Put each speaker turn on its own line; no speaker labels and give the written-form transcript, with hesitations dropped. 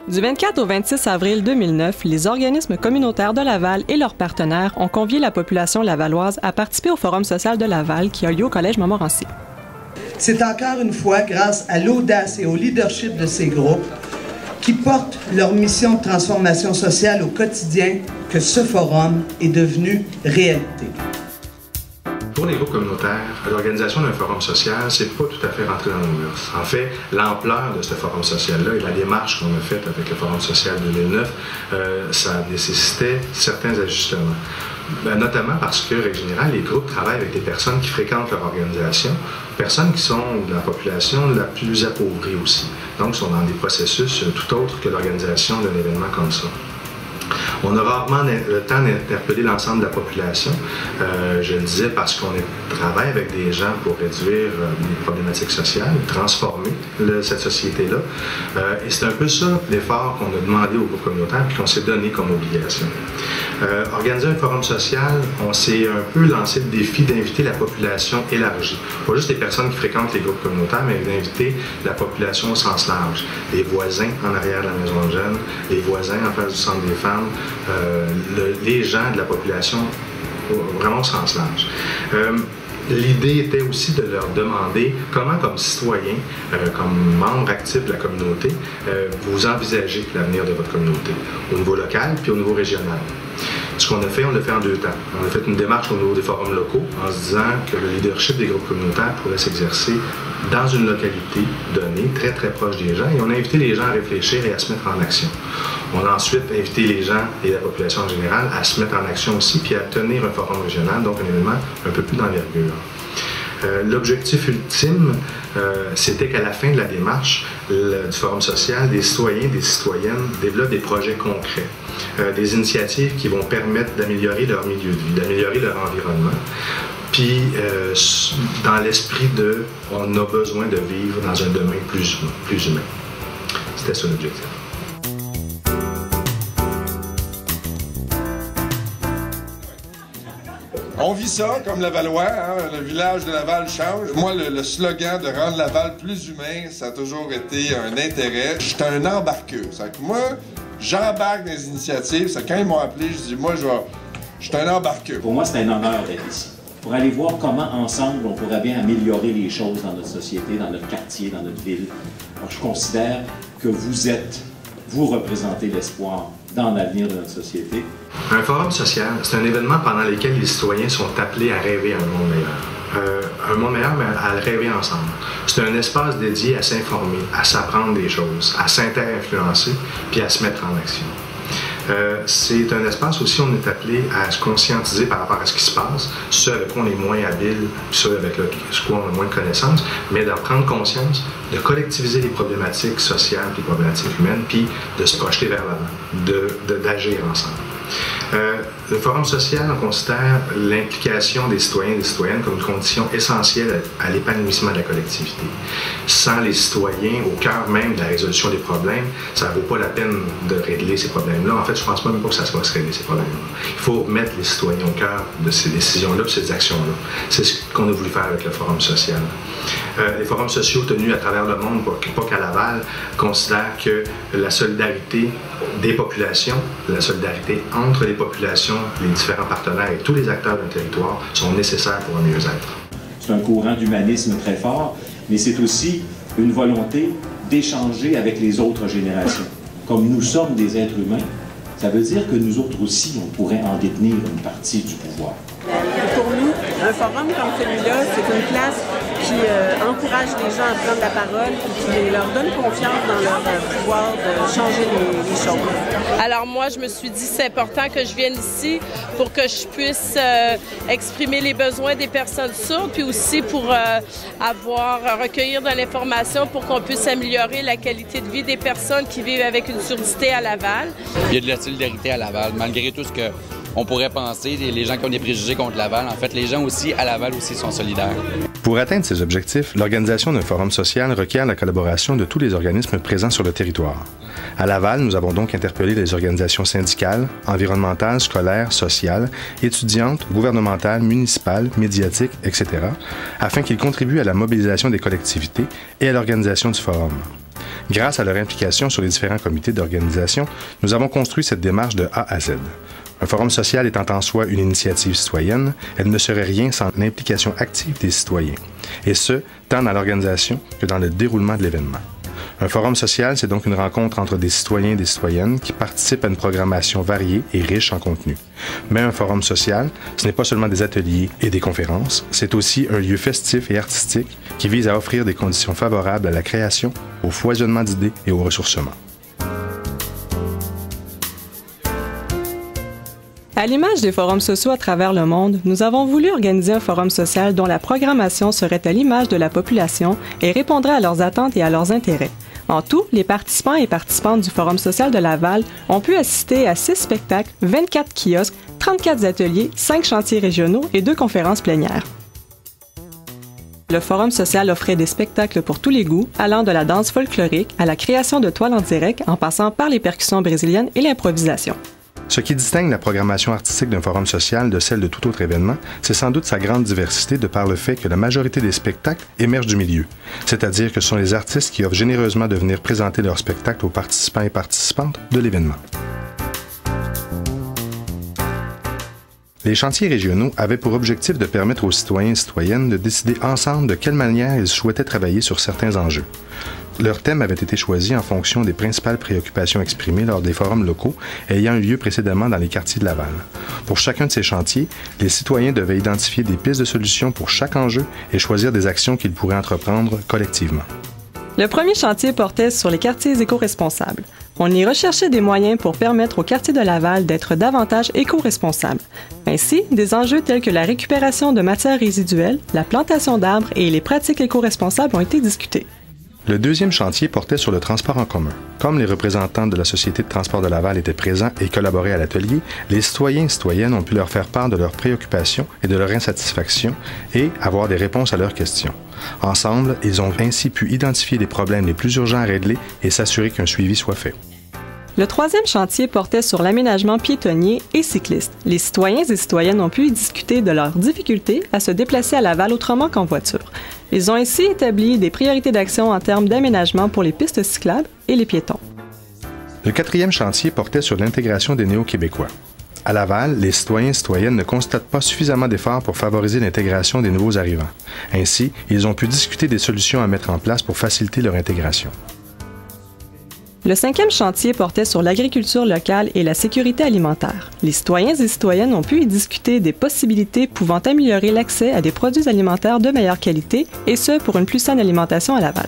Du 24 au 26 avril 2009, les organismes communautaires de Laval et leurs partenaires ont convié la population lavalloise à participer au Forum social de Laval qui a lieu au Collège Montmorency.
C'est encore une fois grâce à l'audace et au leadership de ces groupes qui portent leur mission de transformation sociale au quotidien que ce forum est devenu réalité.
Pour les groupes communautaires, l'organisation d'un forum social, c'est pas tout à fait rentré dans nos mœurs. En fait, l'ampleur de ce forum social-là et la démarche qu'on a faite avec le forum social 2009, ça nécessitait certains ajustements. Notamment parce que, règle générale, les groupes travaillent avec des personnes qui fréquentent leur organisation, personnes qui sont de la population la plus appauvrie aussi. Donc, sont dans des processus tout autres que l'organisation d'un événement comme ça. On a rarement le temps d'interpeller l'ensemble de la population. Je le disais parce qu'on travaille avec des gens pour réduire les problématiques sociales, transformer cette société-là. Et c'est un peu ça l'effort qu'on a demandé au groupe communautaire et qu'on s'est donné comme obligation. Organiser un forum social, on s'est un peu lancé le défi d'inviter la population élargie. Pas juste les personnes qui fréquentent les groupes communautaires, mais d'inviter la population au sens large. Les voisins en arrière de la maison de jeunes, les voisins en face du centre des femmes, les gens de la population vraiment au sens large. L'idée était aussi de leur demander comment, comme citoyen, comme membre actif de la communauté, vous envisagez l'avenir de votre communauté, au niveau local puis au niveau régional. Ce qu'on a fait, on l'a fait en 2 temps. On a fait une démarche au niveau des forums locaux en se disant que le leadership des groupes communautaires pourrait s'exercer dans une localité donnée, très très proche des gens, et on a invité les gens à réfléchir et à se mettre en action. On a ensuite invité les gens et la population en général à se mettre en action aussi, puis à tenir un forum régional, donc un événement un peu plus d'envergure. L'objectif ultime, c'était qu'à la fin de la démarche du Forum social, des citoyens, des citoyennes développent des projets concrets, des initiatives qui vont permettre d'améliorer leur milieu de vie, d'améliorer leur environnement, puis dans l'esprit de « on a besoin de vivre dans un domaine plus humain ». C'était ça l'objectif.
On vit ça comme Lavallois, hein? Le village de Laval change. Moi, le slogan de rendre Laval plus humain, ça a toujours été un intérêt. J'étais un embarqueux. C'est que moi, j'embarque dans les initiatives. C'est quand ils m'ont appelé, je dis, moi, je suis un embarqueux.
Pour moi, c'est un honneur d'être ici. Pour aller voir comment, ensemble, on pourrait bien améliorer les choses dans notre société, dans notre quartier, dans notre ville. Alors, je considère que vous représentez l'espoir dans l'avenir de notre société.
Un forum social, c'est un événement pendant lequel les citoyens sont appelés à rêver un monde meilleur. Un monde meilleur, mais à le rêver ensemble. C'est un espace dédié à s'informer, à s'apprendre des choses, à s'inter-influencer, puis à se mettre en action. C'est un espace aussi où on est appelé à se conscientiser par rapport à ce qui se passe, ceux avec quoi on est moins habile, ceux avec quoi on a moins de connaissances, mais d'en prendre conscience, de collectiviser les problématiques sociales, les problématiques humaines, puis de se projeter vers l'avant, d'agir ensemble. Le Forum social, on considère l'implication des citoyens et des citoyennes comme une condition essentielle à l'épanouissement de la collectivité. Sans les citoyens au cœur même de la résolution des problèmes, ça ne vaut pas la peine de régler ces problèmes-là. En fait, je ne pense même pas que ça va se régler, ces problèmes-là. Il faut mettre les citoyens au cœur de ces décisions-là, de ces actions-là. C'est ce qu'on a voulu faire avec le Forum social. Les forums sociaux tenus à travers le monde, pas qu'à Laval, considèrent que la solidarité des populations, la solidarité entre les populations, les différents partenaires et tous les acteurs d'un territoire sont nécessaires pour un mieux-être.
C'est un courant d'humanisme très fort, mais c'est aussi une volonté d'échanger avec les autres générations. Comme nous sommes des êtres humains, ça veut dire que nous autres aussi, on pourrait en détenir une partie du pouvoir.
Pour nous, un forum comme celui-là, c'est une place qui encourage les gens à prendre la parole et qui leur donne confiance dans leur pouvoir de changer les choses.
Alors moi, je me suis dit c'est important que je vienne ici pour que je puisse exprimer les besoins des personnes sourdes, puis aussi pour recueillir de l'information pour qu'on puisse améliorer la qualité de vie des personnes qui vivent avec une surdité à Laval.
Il y a de la solidarité à Laval, malgré tout ce que on pourrait penser, les gens qui ont des préjugés contre Laval. En fait, les gens aussi à Laval aussi sont solidaires.
Pour atteindre ces objectifs, l'organisation d'un forum social requiert la collaboration de tous les organismes présents sur le territoire. À Laval, nous avons donc interpellé les organisations syndicales, environnementales, scolaires, sociales, étudiantes, gouvernementales, municipales, médiatiques, etc., afin qu'ils contribuent à la mobilisation des collectivités et à l'organisation du forum. Grâce à leur implication sur les différents comités d'organisation, nous avons construit cette démarche de A à Z. Un forum social étant en soi une initiative citoyenne, elle ne serait rien sans l'implication active des citoyens, et ce, tant dans l'organisation que dans le déroulement de l'événement. Un forum social, c'est donc une rencontre entre des citoyens et des citoyennes qui participent à une programmation variée et riche en contenu. Mais un forum social, ce n'est pas seulement des ateliers et des conférences, c'est aussi un lieu festif et artistique qui vise à offrir des conditions favorables à la création, au foisonnement d'idées et au ressourcement.
À l'image des forums sociaux à travers le monde, nous avons voulu organiser un forum social dont la programmation serait à l'image de la population et répondrait à leurs attentes et à leurs intérêts. En tout, les participants et participantes du Forum social de Laval ont pu assister à 6 spectacles, 24 kiosques, 34 ateliers, 5 chantiers régionaux et 2 conférences plénières. Le Forum social offrait des spectacles pour tous les goûts, allant de la danse folklorique à la création de toiles en direct, en passant par les percussions brésiliennes et l'improvisation.
Ce qui distingue la programmation artistique d'un forum social de celle de tout autre événement, c'est sans doute sa grande diversité de par le fait que la majorité des spectacles émergent du milieu, c'est-à-dire que ce sont les artistes qui offrent généreusement de venir présenter leurs spectacles aux participants et participantes de l'événement. Les chantiers régionaux avaient pour objectif de permettre aux citoyens et citoyennes de décider ensemble de quelle manière ils souhaitaient travailler sur certains enjeux. Leur thème avait été choisi en fonction des principales préoccupations exprimées lors des forums locaux ayant eu lieu précédemment dans les quartiers de Laval. Pour chacun de ces chantiers, les citoyens devaient identifier des pistes de solutions pour chaque enjeu et choisir des actions qu'ils pourraient entreprendre collectivement.
Le premier chantier portait sur les quartiers éco-responsables. On y recherchait des moyens pour permettre aux quartiers de Laval d'être davantage éco-responsables. Ainsi, des enjeux tels que la récupération de matières résiduelles, la plantation d'arbres et les pratiques éco-responsables ont été discutés.
Le deuxième chantier portait sur le transport en commun. Comme les représentants de la Société de transport de Laval étaient présents et collaboraient à l'atelier, les citoyens et citoyennes ont pu leur faire part de leurs préoccupations et de leur insatisfaction et avoir des réponses à leurs questions. Ensemble, ils ont ainsi pu identifier les problèmes les plus urgents à régler et s'assurer qu'un suivi soit fait.
Le troisième chantier portait sur l'aménagement piétonnier et cycliste. Les citoyens et citoyennes ont pu y discuter de leurs difficultés à se déplacer à Laval autrement qu'en voiture. Ils ont ainsi établi des priorités d'action en termes d'aménagement pour les pistes cyclables et les piétons.
Le quatrième chantier portait sur l'intégration des Néo-Québécois. À Laval, les citoyens et citoyennes ne constatent pas suffisamment d'efforts pour favoriser l'intégration des nouveaux arrivants. Ainsi, ils ont pu discuter des solutions à mettre en place pour faciliter leur intégration.
Le cinquième chantier portait sur l'agriculture locale et la sécurité alimentaire. Les citoyens et citoyennes ont pu y discuter des possibilités pouvant améliorer l'accès à des produits alimentaires de meilleure qualité, et ce pour une plus saine alimentation à Laval.